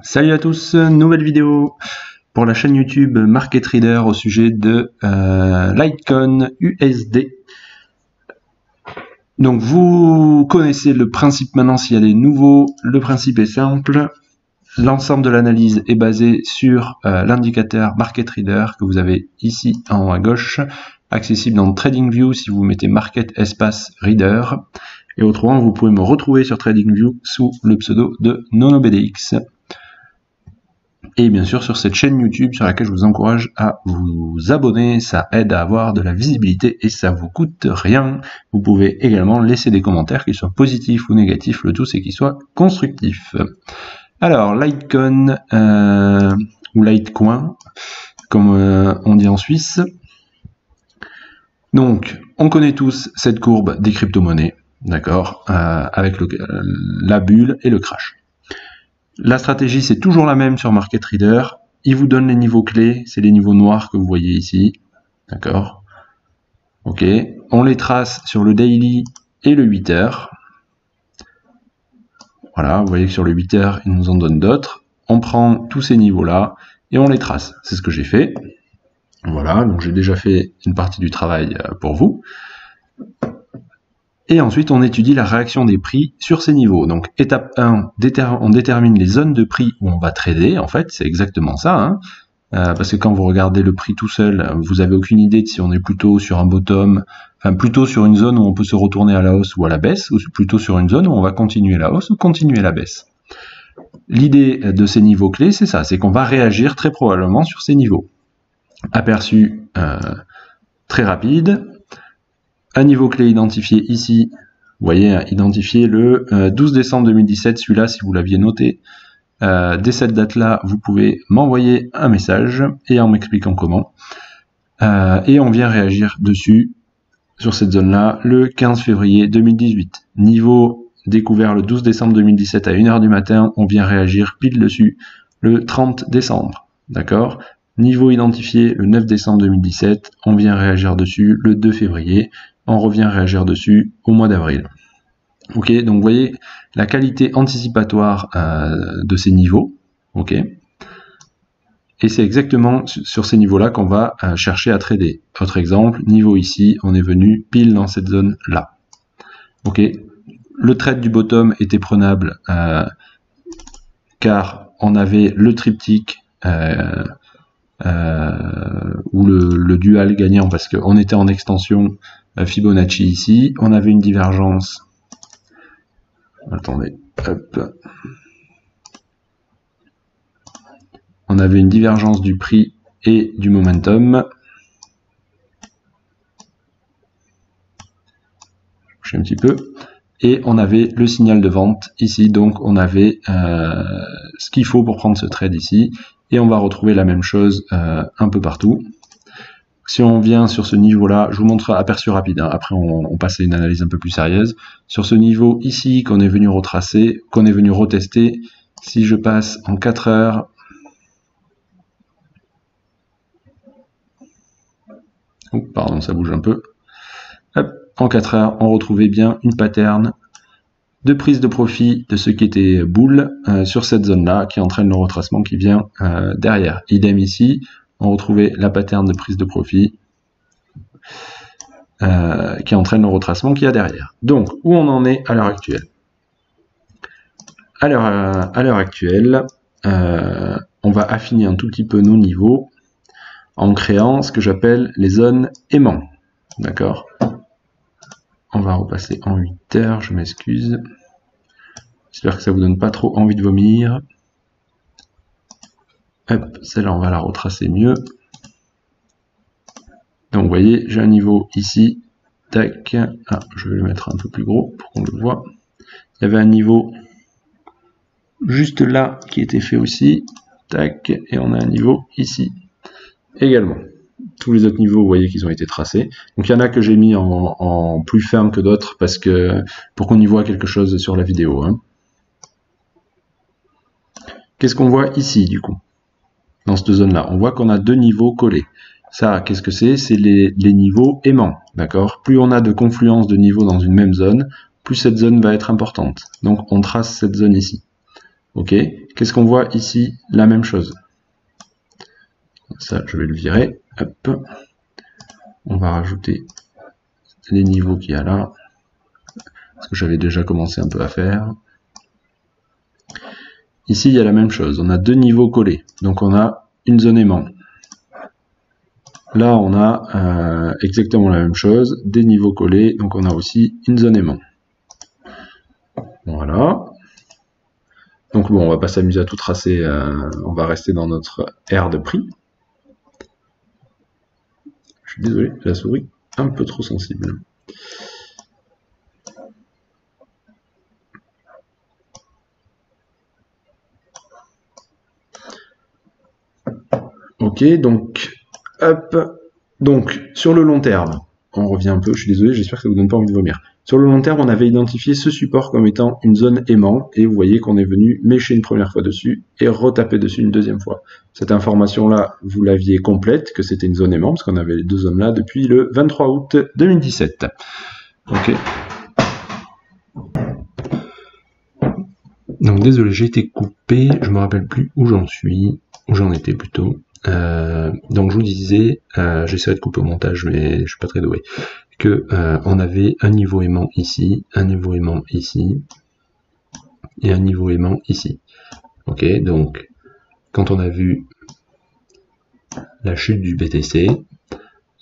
Salut à tous, nouvelle vidéo pour la chaîne YouTube Market Trader au sujet de Litecoin USD. Donc vous connaissez le principe maintenant s'il y a des nouveaux, le principe est simple. L'ensemble de l'analyse est basé sur l'indicateur Market Trader que vous avez ici en haut à gauche, accessible dans TradingView si vous mettez Market Espace Reader. Et autrement, vous pouvez me retrouver sur TradingView sous le pseudo de NonoBDX. Et bien sûr sur cette chaîne YouTube sur laquelle je vous encourage à vous abonner, ça aide à avoir de la visibilité et ça vous coûte rien. Vous pouvez également laisser des commentaires, qu'ils soient positifs ou négatifs, le tout c'est qu'ils soient constructifs. Alors Litecoin ou Litecoin comme on dit en Suisse. Donc on connaît tous cette courbe des crypto-monnaies, d'accord, avec la bulle et le crash. La stratégie, c'est toujours la même sur Market Trader. Il vous donne les niveaux clés, c'est les niveaux noirs que vous voyez ici. D'accord. Ok. On les trace sur le daily et le 8 heures. Voilà, vous voyez que sur le 8 heures, il nous en donne d'autres. On prend tous ces niveaux-là et on les trace. C'est ce que j'ai fait. Voilà, donc j'ai déjà fait une partie du travail pour vous. Et ensuite, on étudie la réaction des prix sur ces niveaux. Donc, étape 1, on détermine les zones de prix où on va trader. En fait, c'est exactement ça. Hein. Parce que quand vous regardez le prix tout seul, vous n'avez aucune idée de si on est plutôt sur un bottom, enfin plutôt sur une zone où on peut se retourner à la hausse ou à la baisse, ou plutôt sur une zone où on va continuer la hausse ou continuer la baisse. L'idée de ces niveaux clés, c'est ça, c'est qu'on va réagir très probablement sur ces niveaux. Aperçu très rapide. Un niveau clé identifié ici, vous voyez, identifié le 12 décembre 2017, celui-là, si vous l'aviez noté, dès cette date-là, vous pouvez m'envoyer un message et en m'expliquant comment. Et on vient réagir dessus, sur cette zone-là, le 15 février 2018. Niveau découvert le 12 décembre 2017 à 1h du matin, on vient réagir pile dessus le 30 décembre. D'accord ? Niveau identifié le 9 décembre 2017, on vient réagir dessus le 2 février. On revient réagir dessus au mois d'avril. Ok, donc vous voyez la qualité anticipatoire de ces niveaux. Ok, et c'est exactement sur ces niveaux-là qu'on va chercher à trader. Autre exemple, niveau ici, on est venu pile dans cette zone-là. Ok, le trade du bottom était prenable car on avait le triptyque ou le dual gagnant parce qu'on était en extension Fibonacci ici, on avait une divergence, attendez, hop, on avait une divergence du prix et du momentum, je un petit peu, et on avait le signal de vente ici, donc on avait ce qu'il faut pour prendre ce trade ici, et on va retrouver la même chose un peu partout. Si on vient sur ce niveau-là, je vous montre aperçu rapide, hein. Après on passe à une analyse un peu plus sérieuse. Sur ce niveau ici qu'on est venu retracer, qu'on est venu retester, si je passe en 4 heures, oh, pardon, ça bouge un peu. Hop, en 4 heures, on retrouvait bien une pattern de prise de profit de ce qui était bull sur cette zone-là, qui entraîne le retracement qui vient derrière. Idem ici. On retrouvait la pattern de prise de profit qui entraîne le retracement qu'il y a derrière. Donc, où on en est à l'heure actuelle? À l'heure actuelle, on va affiner un tout petit peu nos niveaux en créant ce que j'appelle les zones aimants. D'accord? On va repasser en 8 heures, je m'excuse. J'espère que ça vous donne pas trop envie de vomir. Hop, celle-là, on va la retracer mieux. Donc, vous voyez, j'ai un niveau ici. Tac. Ah, je vais le mettre un peu plus gros pour qu'on le voit. Il y avait un niveau juste là qui était fait aussi. Tac. Et on a un niveau ici également. Tous les autres niveaux, vous voyez qu'ils ont été tracés. Donc, il y en a que j'ai mis en plus ferme que d'autres parce que pour qu'on y voit quelque chose sur la vidéo. Hein. Qu'est-ce qu'on voit ici, du coup? Dans cette zone-là, on voit qu'on a deux niveaux collés. Ça, qu'est-ce que c'est? C'est les niveaux aimants, d'accord? Plus on a de confluence de niveaux dans une même zone, plus cette zone va être importante. Donc, on trace cette zone ici. Ok, qu'est-ce qu'on voit ici? La même chose. Ça, je vais le virer. Hop. On va rajouter les niveaux qu'il y a là. Parce que j'avais déjà commencé un peu à faire. Ici, il y a la même chose. On a deux niveaux collés. Donc, on a une zone aimant. Là, on a exactement la même chose. Des niveaux collés. Donc, on a aussi une zone aimant. Voilà. Donc, bon, on va pas s'amuser à tout tracer. On va rester dans notre aire de prix. Je suis désolé, la souris un peu trop sensible. Ok, donc, hop. Donc, sur le long terme, on revient un peu, je suis désolé, j'espère que ça vous donne pas envie de vomir. Sur le long terme, on avait identifié ce support comme étant une zone aimant, et vous voyez qu'on est venu mécher une première fois dessus, et retaper dessus une deuxième fois. Cette information-là, vous l'aviez complète, que c'était une zone aimant, parce qu'on avait les deux zones-là depuis le 23 août 2017. Ok. Donc désolé, j'ai été coupé, je me rappelle plus où j'en suis, où j'en étais plutôt. Donc je vous disais, j'essaierai de couper au montage, mais je suis pas très doué, que on avait un niveau aimant ici, un niveau aimant ici, et un niveau aimant ici. Ok, donc quand on a vu la chute du BTC,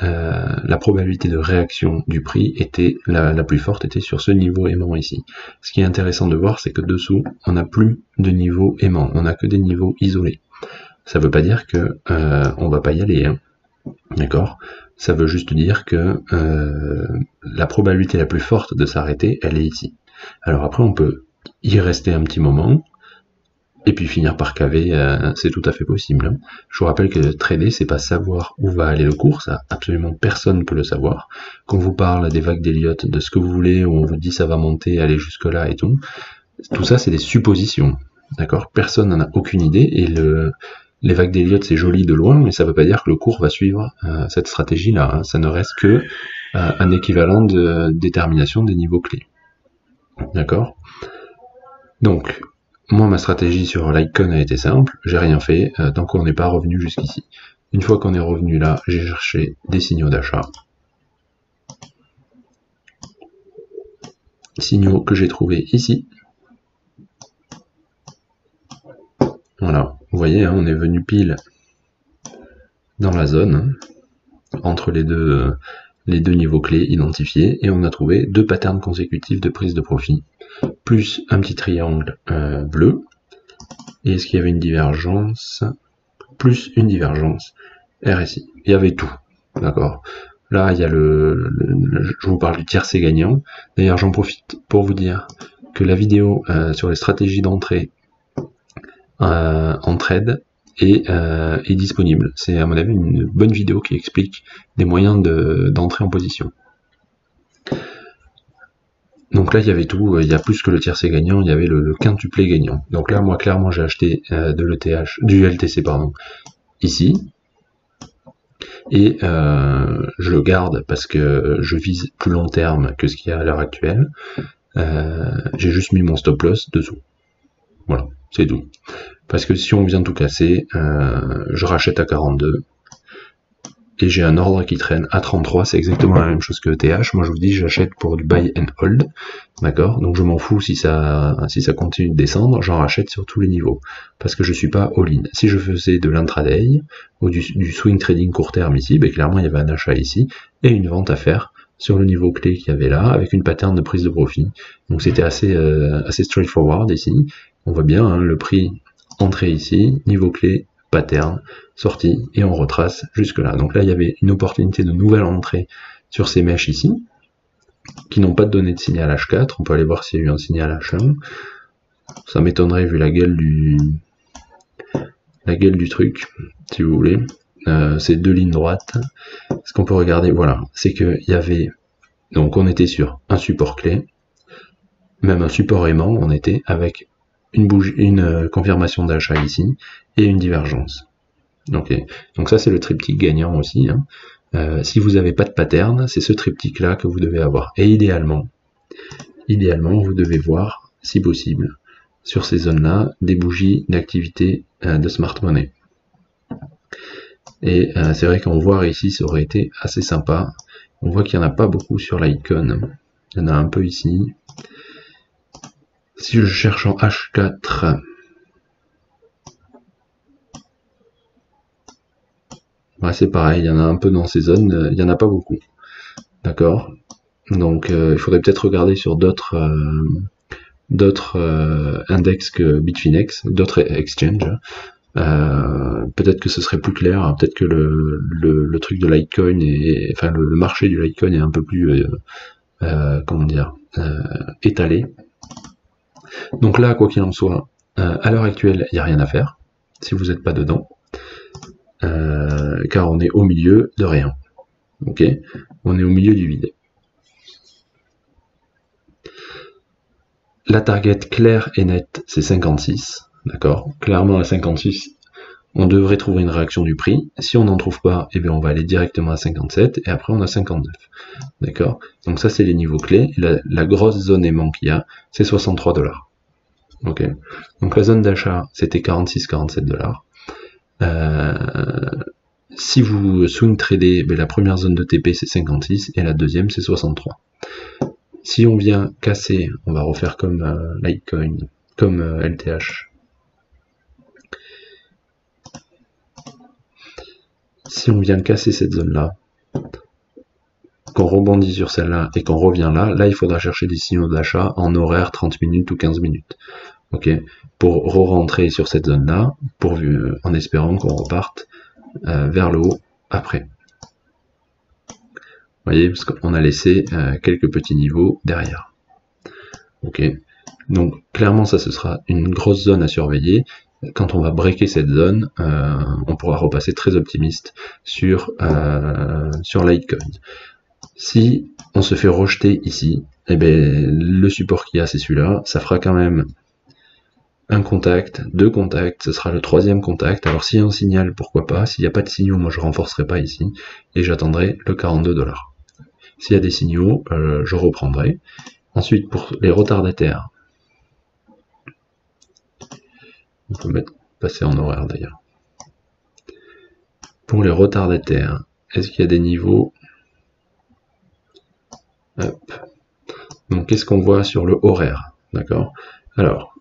la probabilité de réaction du prix était la plus forte était sur ce niveau aimant ici. Ce qui est intéressant de voir, c'est que dessous, on n'a plus de niveau aimant, on n'a que des niveaux isolés. Ça veut pas dire que on va pas y aller, hein. D'accord? Ça veut juste dire que la probabilité la plus forte de s'arrêter, elle est ici. Alors après, on peut y rester un petit moment, et puis finir par caver, c'est tout à fait possible, hein. Je vous rappelle que trader, c'est pas savoir où va aller le cours, ça, absolument personne ne peut le savoir. Qu'on vous parle des vagues d'Elliott, de ce que vous voulez, où on vous dit ça va monter, aller jusque là et tout ça c'est des suppositions, d'accord? Personne n'en a aucune idée, et les vagues d'Elliott c'est joli de loin, mais ça veut pas dire que le cours va suivre cette stratégie-là, hein. Ça ne reste que un équivalent de détermination des niveaux clés, d'accord? Donc, moi, ma stratégie sur l'icon a été simple, j'ai rien fait, tant qu'on n'est pas revenu jusqu'ici. Une fois qu'on est revenu là, j'ai cherché des signaux d'achat. Signaux que j'ai trouvés ici. Voilà, vous voyez, hein, on est venu pile dans la zone, hein, entre les deux niveaux clés identifiés, et on a trouvé deux patterns consécutifs de prise de profit, plus un petit triangle bleu. Et est-ce qu'il y avait une divergence? Plus une divergence RSI. Il y avait tout, d'accord. Là, il y a je vous parle du tiercé gagnant. D'ailleurs, j'en profite pour vous dire que la vidéo sur les stratégies d'entrée en trade est disponible. C'est à mon avis une bonne vidéo qui explique des moyens d'entrer en position. Donc là, il y avait tout, il y a plus que le tiercé gagnant, il y avait le quintuplé gagnant. Donc là, moi, clairement, j'ai acheté du LTC, pardon, ici. Et je le garde parce que je vise plus long terme que ce qu'il y a à l'heure actuelle. J'ai juste mis mon stop loss dessous. Voilà, c'est tout. Parce que si on vient tout casser, je rachète à 42. Et j'ai un ordre qui traîne à 33, c'est exactement la même chose que ETH. Moi je vous dis j'achète pour du buy and hold, d'accord? Donc je m'en fous si ça continue de descendre, j'en rachète sur tous les niveaux, parce que je suis pas all-in. Si je faisais de l'intraday ou du swing trading court terme ici, ben clairement il y avait un achat ici et une vente à faire sur le niveau clé qu'il y avait là, avec une pattern de prise de profit. Donc c'était assez straightforward ici. On voit bien hein, le prix entrée ici, niveau clé, pattern, sortie, et on retrace jusque là. Donc là, il y avait une opportunité de nouvelle entrée sur ces mèches ici, qui n'ont pas donné de signal H4. On peut aller voir s'il y a eu un signal H1. Ça m'étonnerait vu la gueule du truc, si vous voulez. C'est deux lignes droites. Ce qu'on peut regarder, voilà, c'est qu'il y avait, donc on était sur un support clé, même un support aimant, on était avec une confirmation d'achat ici, et une divergence. Okay. Donc ça c'est le triptyque gagnant aussi, hein. Si vous n'avez pas de pattern, c'est ce triptyque là que vous devez avoir. Et idéalement, vous devez voir, si possible, sur ces zones-là des bougies d'activité de smart money. Et c'est vrai qu'en voir ici, ça aurait été assez sympa. On voit qu'il n'y en a pas beaucoup sur Litecoin. Il y en a un peu ici. Si je cherche en H4, ouais, c'est pareil, il y en a un peu dans ces zones, il n'y en a pas beaucoup. D'accord? Donc il faudrait peut-être regarder sur d'autres index que Bitfinex, d'autres exchanges. Peut-être que ce serait plus clair, peut-être que le truc de Litecoin enfin le marché du Litecoin est un peu plus comment dire étalé. Donc là, quoi qu'il en soit, à l'heure actuelle, il n'y a rien à faire si vous n'êtes pas dedans, car on est au milieu de rien. Ok, on est au milieu du vide. La target claire et nette, c'est 56. D'accord. Clairement à 56, on devrait trouver une réaction du prix. Si on n'en trouve pas, eh bien on va aller directement à 57 et après on a 59. D'accord. Donc ça c'est les niveaux clés. La grosse zone aimant qu'il y a, c'est 63 $. Ok. Donc la zone d'achat, c'était 46-47 $. Si vous swing tradez, ben la première zone de TP c'est 56 et la deuxième c'est 63. Si on vient casser, on va refaire comme Litecoin, comme LTH. Si on vient casser cette zone-là, qu'on rebondit sur celle-là et qu'on revient là, il faudra chercher des signaux d'achat en horaire 30 minutes ou 15 minutes. Ok, pour re-rentrer sur cette zone-là, en espérant qu'on reparte vers le haut après. Vous voyez, parce qu'on a laissé quelques petits niveaux derrière. Ok, donc clairement ça ce sera une grosse zone à surveiller. Quand on va breaker cette zone, on pourra repasser très optimiste sur Litecoin. Si on se fait rejeter ici, eh bien, le support qu'il y a c'est celui-là, ça fera quand même un contact, deux contacts, ce sera le troisième contact. Alors s'il y a un signal, pourquoi pas. S'il n'y a pas de signaux, moi je renforcerai pas ici et j'attendrai le 42 $. S'il y a des signaux, je reprendrai. Ensuite, pour les retardataires, on peut passer en horaire d'ailleurs. Pour les retardataires, est-ce qu'il y a des niveaux? Hop. Donc qu'est-ce qu'on voit sur le horaire? D'accord. Alors,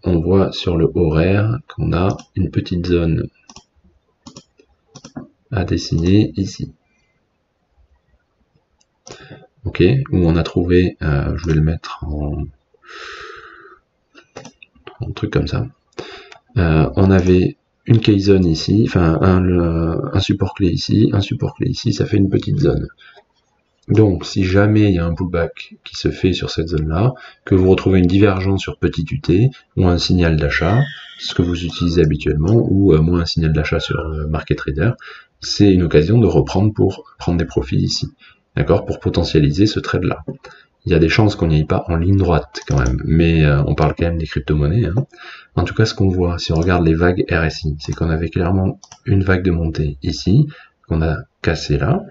on voit sur le horaire qu'on a une petite zone à dessiner ici. Ok, où on a trouvé, je vais le mettre en truc comme ça. On avait une key zone ici, enfin un support clé ici, un support clé ici, ça fait une petite zone. Donc si jamais il y a un pullback qui se fait sur cette zone-là, que vous retrouvez une divergence sur petit UT, ou un signal d'achat, ce que vous utilisez habituellement, ou moi un signal d'achat sur Market Trader, c'est une occasion de reprendre pour prendre des profits ici. D'accord, pour potentialiser ce trade-là. Il y a des chances qu'on n'y aille pas en ligne droite quand même, mais on parle quand même des crypto-monnaies. Hein. En tout cas, ce qu'on voit, si on regarde les vagues RSI, c'est qu'on avait clairement une vague de montée ici, qu'on a cassé là,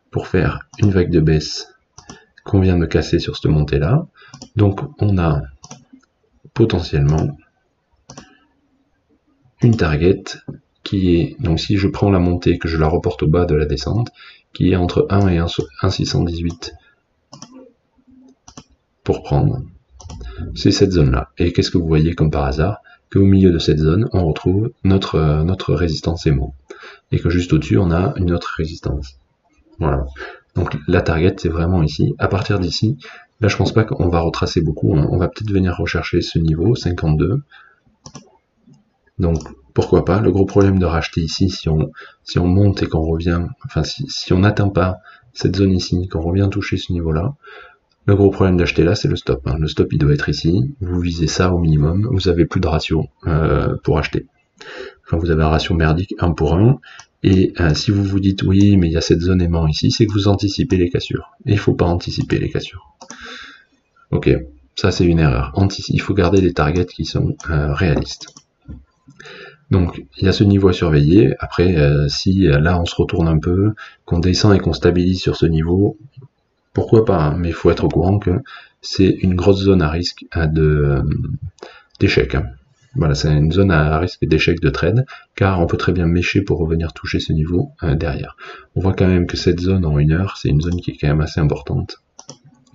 pour faire une vague de baisse qu'on vient de casser sur cette montée-là. Donc on a potentiellement une target qui est, donc si je prends la montée, que je la reporte au bas de la descente, qui est entre 1 et 1,618 pour prendre, c'est cette zone-là. Et qu'est-ce que vous voyez comme par hasard? Qu'au milieu de cette zone, on retrouve notre résistance émo. Et que juste au-dessus, on a une autre résistance. Voilà. Donc la target, c'est vraiment ici. À partir d'ici, là, je pense pas qu'on va retracer beaucoup. On va peut-être venir rechercher ce niveau, 52. Donc, pourquoi pas. Le gros problème de racheter ici, si on monte et qu'on revient, enfin, si on n'atteint pas cette zone ici, qu'on revient toucher ce niveau-là, le gros problème d'acheter là, c'est le stop. Hein. Le stop, il doit être ici. Vous visez ça au minimum. Vous avez plus de ratio pour acheter. Enfin, vous avez un ratio merdique 1 pour 1. Et si vous vous dites oui, mais il y a cette zone aimant ici, c'est que vous anticipez les cassures. Et il faut pas anticiper les cassures. Ok, ça c'est une erreur. Il faut garder des targets qui sont réalistes. Donc il y a ce niveau à surveiller. Après, si là on se retourne un peu, qu'on descend et qu'on stabilise sur ce niveau, pourquoi pas, hein, mais il faut être au courant que c'est une grosse zone à risque d'échec. Hein. Voilà, c'est une zone à risque d'échec de trade, car on peut très bien mécher pour revenir toucher ce niveau derrière. On voit quand même que cette zone en 1 heure, c'est une zone qui est quand même assez importante.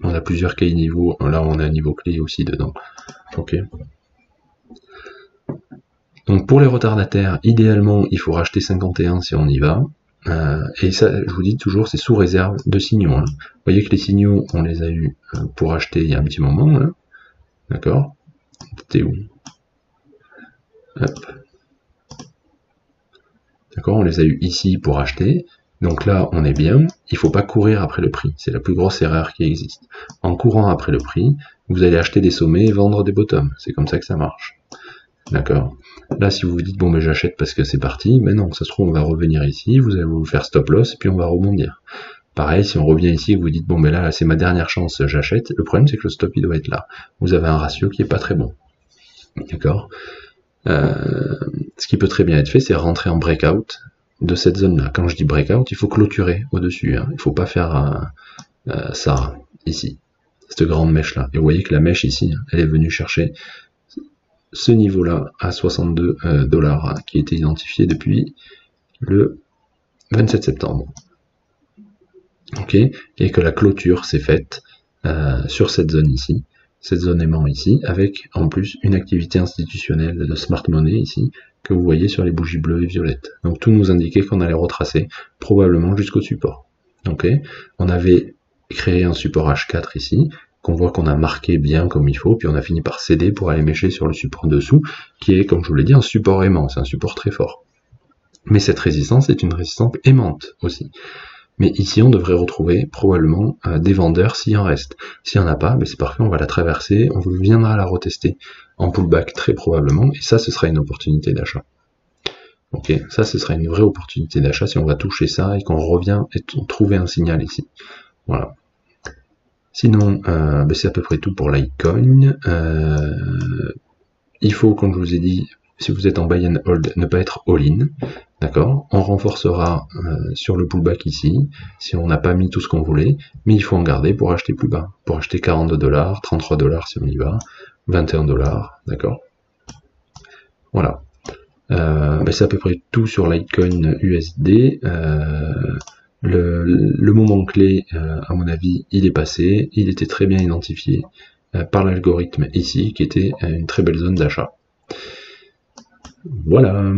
On a plusieurs clés niveaux, là on a un niveau clé aussi dedans. Ok. Donc pour les retardataires, idéalement il faut racheter 51 si on y va. Et ça, je vous dis toujours, c'est sous réserve de signaux. Hein. Vous voyez que les signaux, on les a eu pour acheter il y a un petit moment. Là. D'accord. C'était où? Hop. D'accord, on les a eu ici pour acheter. Donc là, on est bien. Il faut pas courir après le prix. C'est la plus grosse erreur qui existe. En courant après le prix, vous allez acheter des sommets et vendre des bottoms. C'est comme ça que ça marche. D'accord. Là, si vous vous dites, bon, mais j'achète parce que c'est parti, mais non, ça se trouve, on va revenir ici, vous allez vous faire stop loss, et puis on va rebondir. Pareil, si on revient ici et que vous dites, bon, mais là, c'est ma dernière chance, j'achète, le problème, c'est que le stop, il doit être là. Vous avez un ratio qui est pas très bon. D'accord. Ce qui peut très bien être fait, c'est rentrer en breakout de cette zone-là. Quand je dis breakout, il faut clôturer au-dessus. Hein. Il faut pas faire ça, ici. Cette grande mèche-là. Et vous voyez que la mèche ici, elle est venue chercher ce niveau-là à 62 $, qui était identifié depuis le 27 septembre. Ok, et que la clôture s'est faite sur cette zone ici, cette zone aimant ici, avec en plus une activité institutionnelle de smart money ici, que vous voyez sur les bougies bleues et violettes. Donc tout nous indiquait qu'on allait retracer probablement jusqu'au support. Ok, on avait créé un support H4 ici, qu'on voit qu'on a marqué bien comme il faut, puis on a fini par céder pour aller mécher sur le support dessous, qui est, comme je vous l'ai dit, un support aimant, c'est un support très fort. Mais cette résistance est une résistance aimante aussi. Mais ici, on devrait retrouver probablement des vendeurs s'il en reste. S'il n'y en a pas, c'est parfait, on va la traverser, on viendra la retester en pullback très probablement, et ça, ce sera une opportunité d'achat. Ok, ça, ce sera une vraie opportunité d'achat si on va toucher ça et qu'on revient et trouver un signal ici. Voilà. Sinon, c'est à peu près tout pour Litecoin. Il faut, comme je vous ai dit, si vous êtes en buy and hold, ne pas être all-in. D'accord. On renforcera sur le pullback ici, si on n'a pas mis tout ce qu'on voulait, mais il faut en garder pour acheter plus bas. Pour acheter 42 $, 33 $ si on y va, 21 $, d'accord. Voilà. C'est à peu près tout sur Litecoin USD. Le moment clé, à mon avis, il est passé. Il était très bien identifié par l'algorithme ici, qui était une très belle zone d'achat. Voilà.